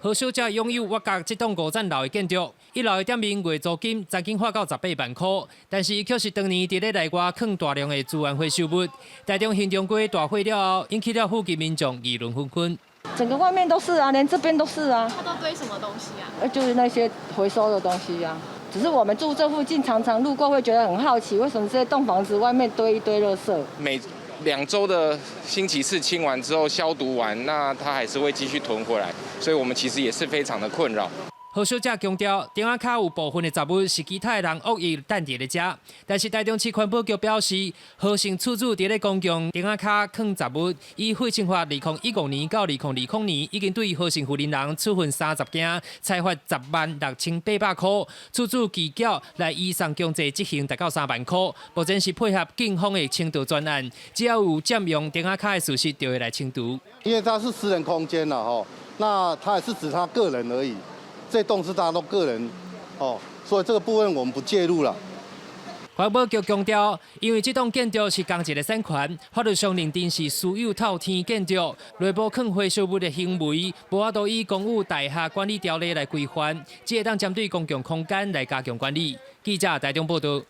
何小姐拥有我家这栋5层楼的建筑，一楼的店面月租金曾经花到18万块，但是却是当年伫咧内外放大量的资源回收物。台中县中街大火了后，引起了附近民众议论纷纷。整个外面都是啊，连这边都是啊。它都堆什么东西啊？就是那些回收的东西啊。只是我们住这附近，常常路过会觉得很好奇，为什么这栋房子外面堆一堆垃圾？每2周的星期四清完之后消毒完，那它还是会继续囤回来，所以我们其实也是非常的困扰。何小姐强调，顶仔骹有部分的杂物是其他的人恶意等伫咧食，但是台中市环保局表示，何姓厝主伫咧公共顶仔骹放杂物，以废清法2015年到2020年，已经对何姓负责人处分30件，裁罚106800块。厝主期缴来移送强制执行达到3万块。目前是配合警方的清除专案，只要有占用顶仔骹的事实，就会来清除。因为它是私人空间了那它也是指他个人而已。这栋是大家都个人，所以这个部分我们不介入了。环保局强调，因为这栋建筑是公一的产权，法律上认定是私有透天建筑，内部放回收物的行为，无法度以公务大厦管理条例来规范，只会当针对公共空间来加强管理。记者台中报道。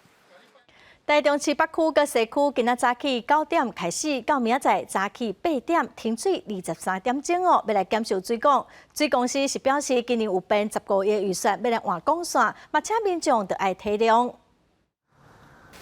台中市北区跟西区今仔早起9点开始，到明仔早起8点停水23点钟要来检修水管。水公司是表示，今年有编15个月预算要来换管线，嘛请民众就爱体谅。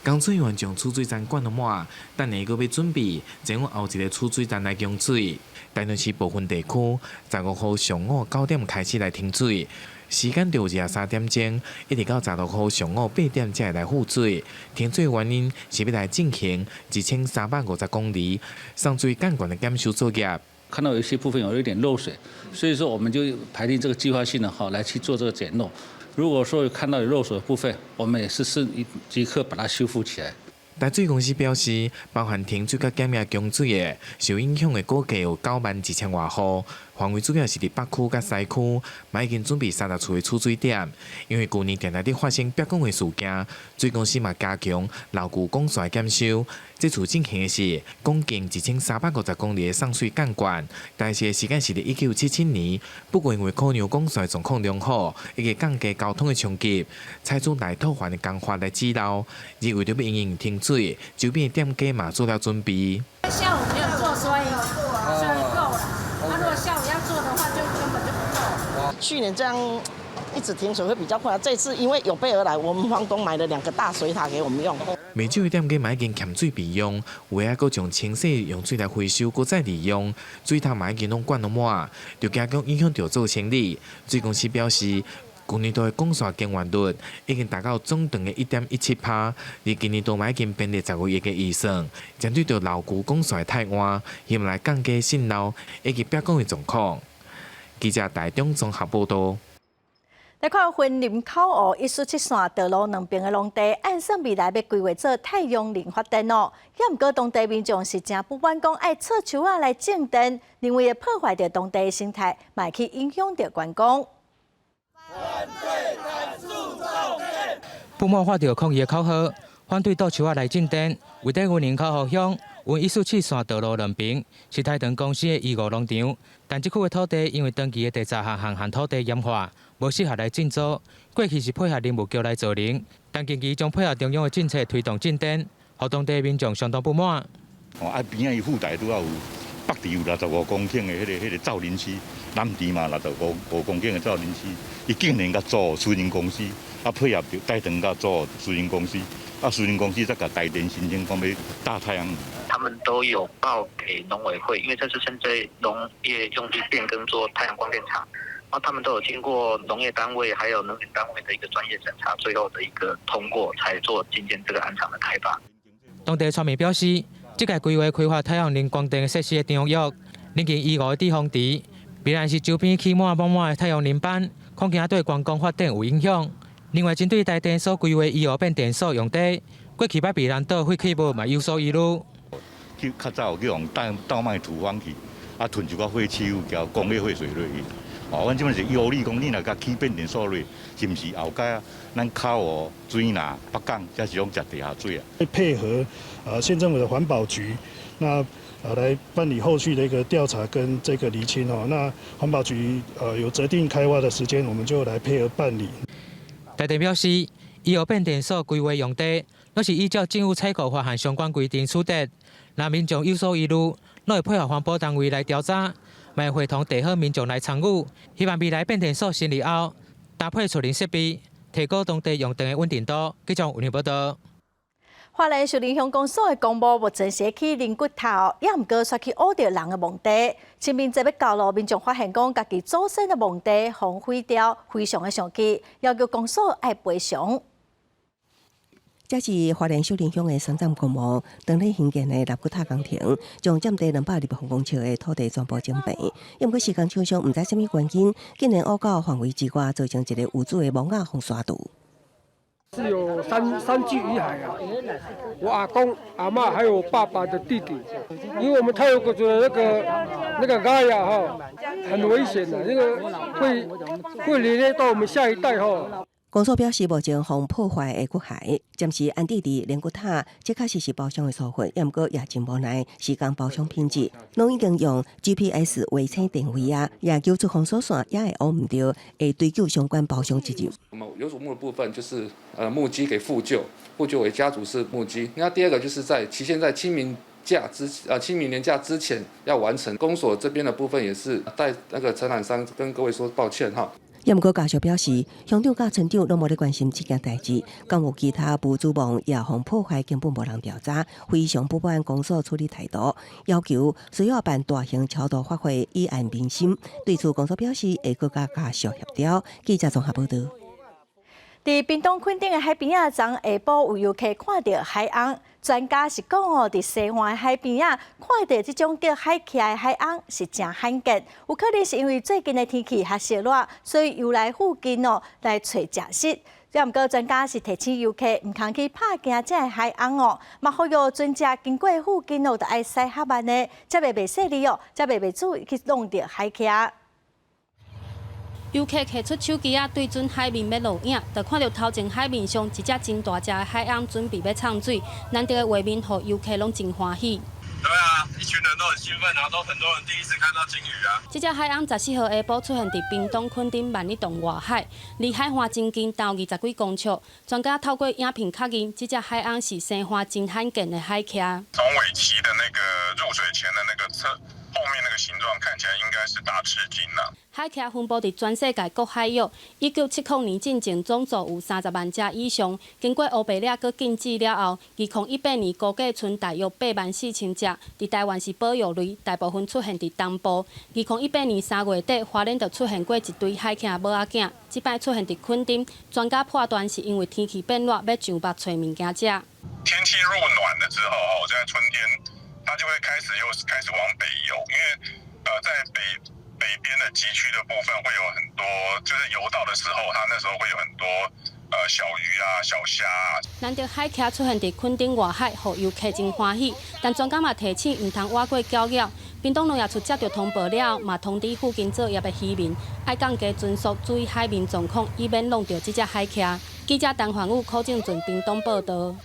工水员将储水站灌了满，等下佫要准备前往后一个储水站来供水。台中市部分地区15号上午9点开始来停水。时间就23点钟，一直到16号上午8点才会来付水。停水原因是要来进行2350公里上水干管的检修作业。看到有一些部分有一点漏水，所以说我们就排定这个计划性的来去做这个检漏。如果说有看到有漏水的部分，我们也是即刻把它修复起来。台水公司表示，包含停水甲减压供水的，受影响的估计有91000多户，范围主要是伫北区甲西区，嘛已经准备30处的储水点。因为去年常常伫发生逼供的事件，水公司嘛加强牢固管线检修。这次进行的是共建1350公里的送水干管，但是时间是伫1977年。不过因为考量管线状况良好，以及降低交通的冲击，采取大套环的工法来指导。而为着要应应停水，周边的店家嘛做了准备。下午没有做，所以够了。如果下午要做的话，就根本就不够。去年这样一直停水会比较困难。这次因为有备而来，我们房东买了2个大水塔给我们用。梅酒店计嘛已经欠水备用，有的还将清洗用水来回收，搁再利用。水塔嘛已经拢灌拢满，就加讲影响到做清理。水公司表示，旧年度的供水经源率已经达到总长的1.17%，而今年度嘛已经编列10个月的预算，针对着老旧供水太晏，希望来降低渗漏以及表讲的状况。记者台中综合报道。来看云林口湖147线道路两边的农地，按算未来要规划做太阳能发电哦。也毋过当地民众是真不满，讲爱插树仔来种电，认为会破坏着当地的生态，嘛去影响着观光。不满发到抗议的口号，反对倒树仔来种电。为在云林口湖乡云147线道路两边是台糖公司的1号农场，但这区的土地因为长期的地质和土地盐化，无适合来种植。过去是配合林务局来造林，但近期将配合中央的政策推动种电，让当地民众相当不满。边仔伊附带都要有北地有65公顷的迄个造林区，南地嘛65公顷的造林区，伊竟然甲租私人公司，配合台糖甲租私人公司。私人公司再给台电申请，讲要大太阳能。他们都有报给农委会，因为这是针对农业用地变更做太阳光电厂，然后他们都有经过农业单位还有能源单位的一个专业审查，最后的一个通过，才做今天这个案场的开发。当地村民表示，这个规划开发太阳能光电设施的张约，临近1号的地方池，必然是周边起满的太阳能板，恐惊对观光发展有影响。另外，针对台电所规划1号变电所用地，过去把避难岛废弃物嘛有所疑虑。去较早去用倒卖土方去，囤一寡废弃物交工业废水落去。阮即摆是忧虑讲，你若甲起变电所落，是毋是后盖咱口湖、水南、北港，才是用食地下水啊？配合县政府的环保局，那来办理后续的一个调查跟这个厘清哦。那环保局有择定开挖的时间，我们就来配合办理。台电表示，1号变电所规划用地，都是依照政府采购法和相关规定取得。若民众有所疑虑，都会配合环保单位来调查，嘛会会同地方民众来参与，希望未来变电所成立后，搭配储能设备，提高当地用电的稳定度。记者有报道。花莲树林乡公所的公务目前是去灵骨头，也毋过刷去挖到人的墓地。市民这要交路，民众发现讲家己祖先的墓地荒废掉，非常的生气，要求公所爱赔偿。这是花莲树林乡的三站公墓，当日兴建的纳骨塔工程，将占地220平方尺的土地全部整平。因过施工厂商毋知什么原因，竟然挖到范围之外，造成一个无主的墓仔互刷土。是有三具遗骸啊，我阿公、阿嬷还有我爸爸的弟弟，因为我们太有国的那个嘎呀哈，很危险的，那个会连累到我们下一代哈。公所表示，目前防破坏的骨骸暂时安置伫灵骨塔，这确实是包厢的疏忽，也毋过也真无奈，施工包厢品质，拢已经用 GPS 卫星定位啊，也求出封锁线也会挖唔到，会追究相关包厢责任。我们有瞩目的部分就是木屐给复旧为家族式木屐。那第二个就是期限在清明年假之前要完成。公所这边的部分也是带那个承揽商跟各位说抱歉哈。也毋过家属表示，乡长甲村长拢无咧关心这件代志，敢有其他无主墓也防破坏根本无人调查，非常不满公所处理态度，要求需要办大型超度法会以安民心。对此，公所表示会搁加速协调。记者综合报道。伫屏东垦丁的海边啊，昨下晡有游客看到海鸥。专家是讲哦，伫西岸海边啊，看到这种叫海起的海鸥是真罕见，有可能是因为最近的天气较热热，所以游来附近哦来找食食。也毋过专家是提醒游客毋通去拍惊这海鸥哦，嘛呼吁船只经过附近哦，就爱驶较慢的，才袂细腻哦，才袂注意去弄到海起啊。游客摕出手机对准海面要录影，就看到头前海面上一只真大只的海鸥准备要呛水，难得的画面，互游客拢真欢喜。对啊，一群人都很兴奋，然后都很多人第一次看到鲸鱼啊。这只海鸥14号下晡出现伫屏东垦丁万里洞外海，离海岸真近，到20几公尺。专家透过影片确认，这只海鸥是生化真罕见的海蛤。从尾鳍的那个入水前的那个后面那个形状看起来应该是大翅鲸啦。海蛤分布伫全世界各海域。1970年进前总数有30万只以上，经过乌白领佮禁止了后，2018年估计剩大约84000只。伫台湾是保育类，大部分出现伫东部。2018年3月底，花莲就出现过一堆海蛤母仔囝，即摆出现伫垦丁。专家判断是因为天气变热，要上北找物件食。天气入暖了之后，在春天它就会开始往北游，因为在北边的极区的部分会有很多，就是游到的时候，它那时候会有很多小鱼啊、小虾啊。难得海蛤出现伫垦丁外海，互游客真欢喜。但专家嘛提醒，唔通挖过搅扰。屏东农业处接到通报了后，嘛通知附近作业的渔民，爱降低船速，注意海面状况，以免弄到这只海蛤。记者陈焕武、柯正俊屏东报道。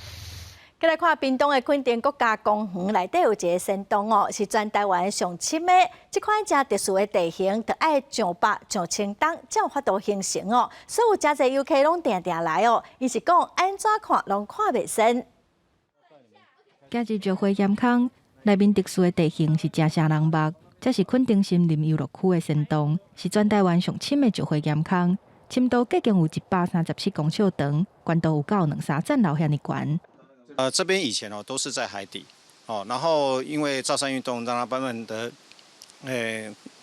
再来看屏东的垦丁国家公园内底有一个仙洞哦，是全台湾上深的。这款真特殊的地形，就爱上北上青东才有法度形成哦。所以有真侪游客拢定定来哦，伊是讲安怎看拢看袂深。假日石灰岩坑内面特殊的地形是真惹人目，这是垦丁森林游乐区的仙洞，是全台湾上深的石灰岩坑，深度计经有134公尺长，宽度有到2-3层楼遐尼悬。这边以前都是在海底然后因为造山运动让它慢慢的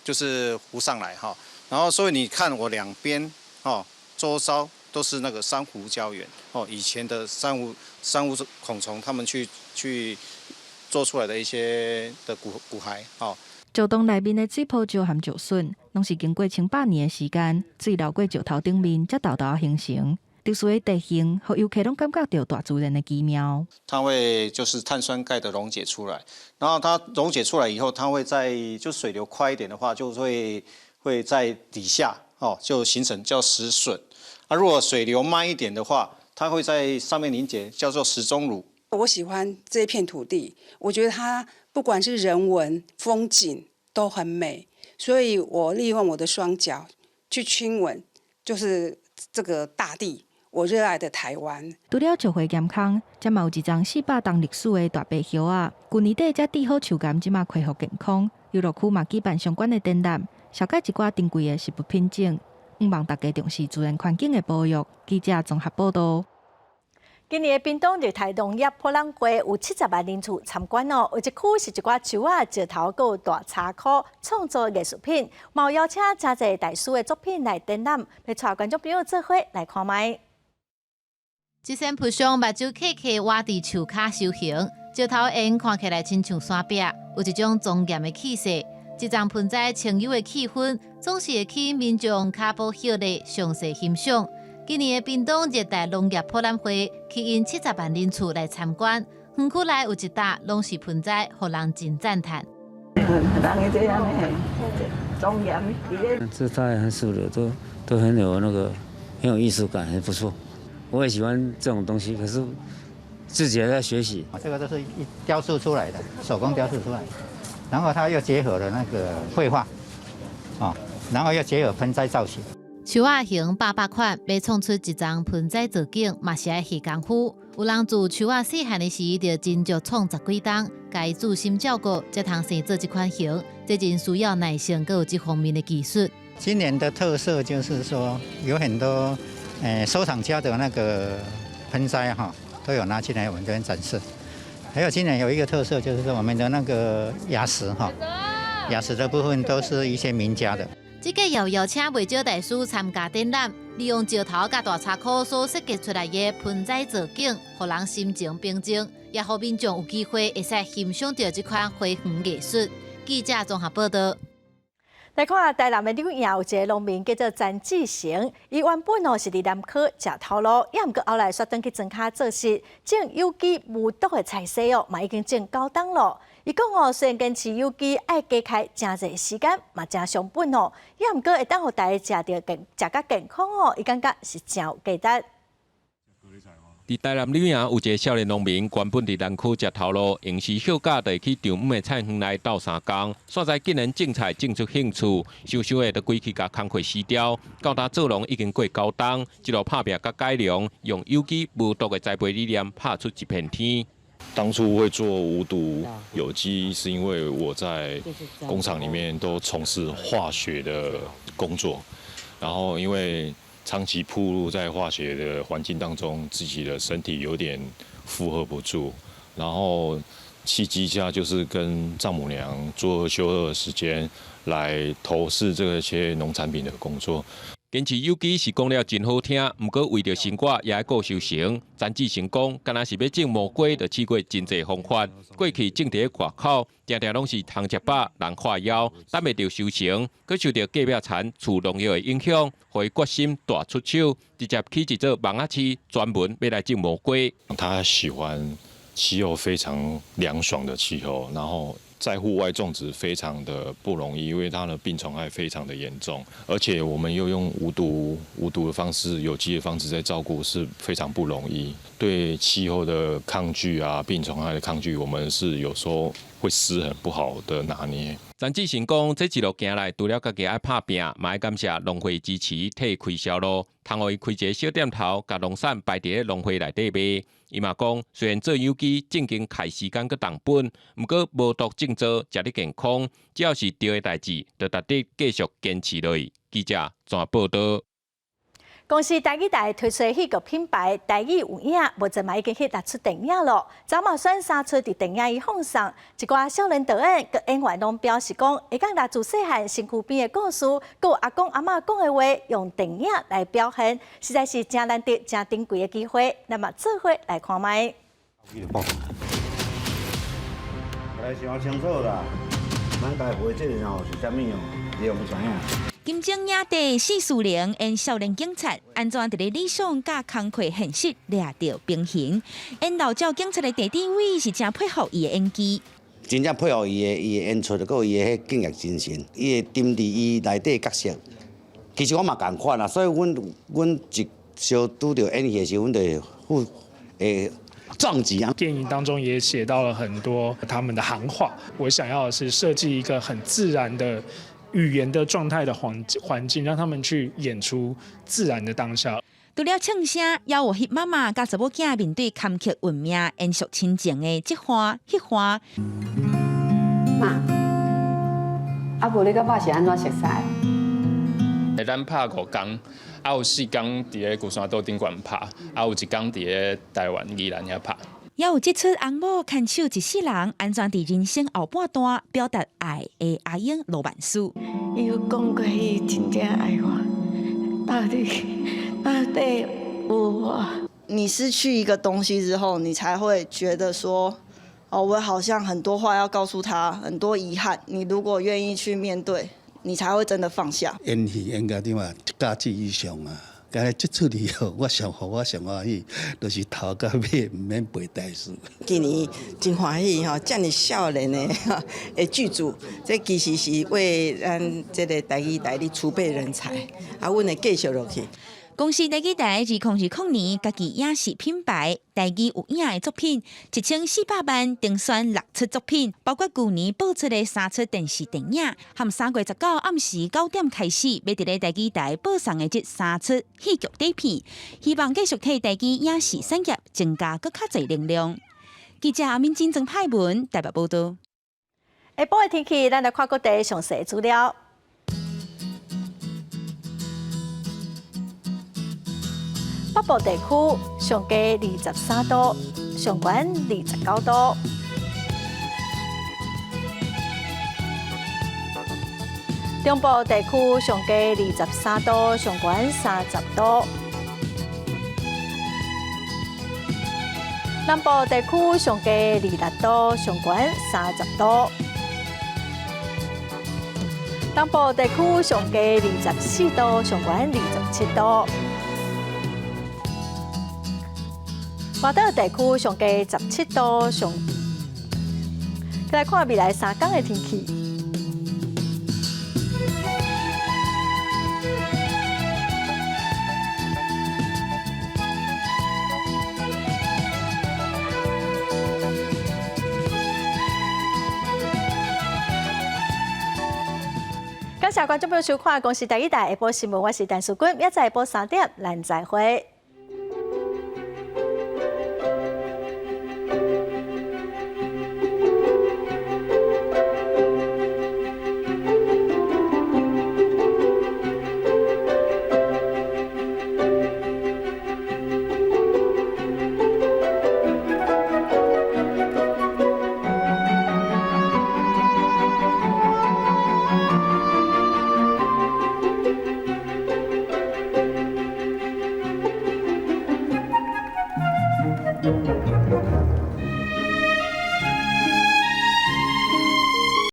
就是浮上来然后所以你看我两边周遭都是那个珊瑚礁原以前的珊瑚孔虫他们去做出来的一些的骨骸石洞内面的水泡石和石笋，拢是经过千百年的时间，水流过石头顶面，才豆豆形成。特殊的地形，让游客拢感觉到大自然的奇妙。它会就是碳酸钙的溶解出来，然后它溶解出来以后，它会在就水流快一点的话，就会在底下就形成叫石笋。如果水流慢一点的话，它会在上面凝结，叫做石钟乳。我喜欢这片土地，我觉得它不管是人文、风景都很美，所以我利用我的双脚去亲吻，就是这个大地。我热爱的台湾。除了石灰岩坑，才嘛有一丛400栋历史的大白叶啊。去年底才治好树干，即马恢复健康。游乐区嘛举办相关的展览，小解一寡珍贵的食物品种。希望大家重视自然环境的保育。记者综合报道。今年的屏东热带农业博览会有70万人次参观哦，有一区是一寡树啊、石头、佮大茶壳创作艺术品，嘛有邀请真侪大师的作品来展览，要带观众朋友做伙来看卖。一身扑上目睭刻刻挖伫树骹修行，石头岩看起来亲像山壁，有一种庄严的气势。一丛盆栽清幽的气氛，总是会起民众脚步歇力详细欣赏。今年的屏东热带农业博览会吸引70万人次来参观，园区内有一搭拢是盆栽，互人真赞叹。这样的庄严，这太很素的，都很有那个很有艺术感，很不错。我也喜欢这种东西，可是自己还在学习。这个都是雕塑出来的，手工雕塑出来的，然后它又结合了那个绘画，然后又结合盆栽造型。树仔形800款，要创出一丛盆栽造景，嘛是爱费功夫。有人自树仔细汉的时，就真足创10几档，家己注心照顾，才通生做这款形。这真需要耐性，佮有这方面的技术。今年的特色就是说，有很多收藏家的那个盆栽都有拿进来我们这边展示。还有今年有一个特色，就是说我们的那个牙石牙石的部分都是一些名家的。这个也邀请袂少大师参加展览，利用石头甲大茶壳所设计出来的盆栽造景，让人心情平静，也让民众有机会会使欣赏到这款花园艺术。记者综合报道。来看台南的柳营有一个农民叫做詹志成，伊原本是伫南科食头路，也毋过后来煞转去庄脚做事，种有机无毒的菜色嘛已经种9档咯。伊讲虽然坚持有机爱加开真侪时间，嘛真成本也毋过会当互大家食较健康伊感觉是真有价值。伫台南柳营有一个少年农民，原本伫南区食头路，用时休假就去丈姆的菜园内斗3工。煞在竟然种菜种出兴趣，收的就规气甲工课辞掉。到他做农已经过9档，一路拍拼甲改良，用有机无毒的栽培理念拍出一片天。当初会做无毒有机，是因为我在工厂里面都从事化学的工作，然后因为长期暴露在化学的环境当中，自己的身体有点负荷不住，然后契机下就是跟丈母娘做休2的时间来投试这些农产品的工作。坚持有机是讲了真好听，不过为着成果也要顾修行。詹志成讲，敢若是要种蘑菇，就试过真侪方法。过去种伫外口，常常拢是通食饱人跨腰，等袂着修行，佮受到隔壁田除农药的影响，互伊决心大出手，直接起一座芒仔市，专门要来种蘑菇。他喜欢气候非常凉爽的气候，然后在户外种植非常的不容易，因为它的病虫害非常的严重，而且我们又用无毒的方式、有机的方式在照顾，是非常不容易。对气候的抗拒啊，病虫害的抗拒，我们是有时候会失衡不好的拿捏。詹志成讲，这一路行来，除了家己爱拍拼，嘛爱感谢农会支持，替开销路，通互伊开一个小店头，甲农产摆伫农会内底卖。伊嘛讲，虽然做有机正经开时间佮成本，毋过无毒种做，食得健康，只要是对的代志，就值得继续坚持落去。记者转报道。公司台语台推出迄个品牌台语有影，目前嘛已经去拿出电影咯。早嘛选3出伫电影伊放送，一寡少年导演佮演员拢表示讲，会讲拿自细汉身躯边的故事，佮阿公阿嬷讲的话，用电影来表现，实在是真难得、真珍贵的机会。那么做伙来看卖。来想清楚啦，咱家画这个吼是啥物哦，你用知影。金钟影帝440演少年警察，安怎伫咧理想甲工课现实掠到平衡？演老赵警察的弟弟位是真佩服伊的演技，真正佩服伊的演出，佮伊的迄敬业精神，伊会沉伫伊内底角色。其实我嘛共款啦，所以阮一小拄着演戏的时候，阮就会撞击啊。电影当中也写到了很多他们的行话，我想要的是设计一个很自然的语言的状态的环境，让他们去演出自然的当下。除了唱声，也有翕妈妈甲查某囝面对坎坷运命、延续亲情的这番、迄番。妈，无你甲爸是安怎熟悉？咱拍5天，有4天伫咧鼓山岛顶悬拍，有1天伫咧台湾宜兰遐拍。也有这出翁某牵手一世人，安怎伫人生后半段表达爱的阿英罗曼史。伊有讲过，伊真正爱我，到底有我。你失去一个东西之后，你才会觉得说，哦，我好像很多话要告诉他，很多遗憾。你如果愿意去面对，你才会真的放下。演戏演到点啊，1架以上啊。今日这出里哦，我上欢喜，就是头到尾唔免背台词。今年真欢喜吼，这么少年的剧组，这其实是为咱这个台语台的储备人才，阮会继续落去。公司台语台2020年家己影视品牌台语有影的作品，1400万定选6出作品，包括去年播出的3出电视电影，和3月19暗时9点开始，要伫咧台语台播送的这3出戏剧短片，希望继续替台语影视产业增加更较侪能量。记者民警曾派文台北报道。下晡的天气，咱来看各地详细资料。北部地区上低23度，上悬29度。中部地区上低23度，上悬30度。南部地区上低26度，上悬30度。东部地区上低24度，上悬27度。华岛地区上低17度，再来看未来3天的天气。感谢观众朋友收看《公视台语台下晡新闻》，我是陈淑君，明仔下晡3点，咱再会。